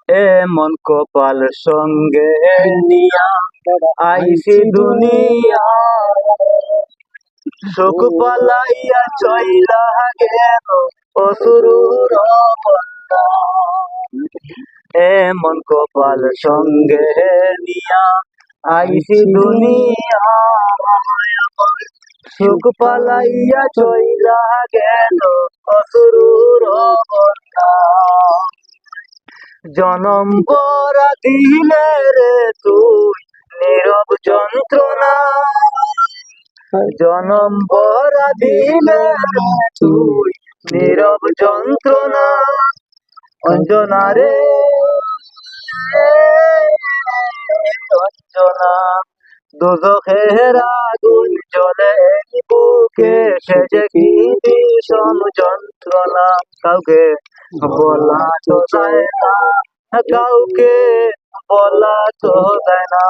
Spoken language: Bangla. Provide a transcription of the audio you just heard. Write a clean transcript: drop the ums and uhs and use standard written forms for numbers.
এমন কপাল সঙ্গে নিয়া আইসি দুনিয়া, শোক পালাইয়া চইলা গেল অসুরুর কন্যা। এমন কপাল সঙ্গে নিয়া আইসি দুনিয়া, শোক পালাইয়া চইলা গেল অসুরুর কন্যা। জনম পরা দিলে রে তুই নীরব যন্ত্রণা, জনম পরা দিলে রে তুই নীরব যন্ত্রণা। অঞ্জনা রে অঞ্জনা, দোজখের আগুন জ্বলে বুকে, সে যে কি ভীষণ যন্ত্রণা। কাউকে বলা তো যায় না, কাউকে বলা তো যায় না।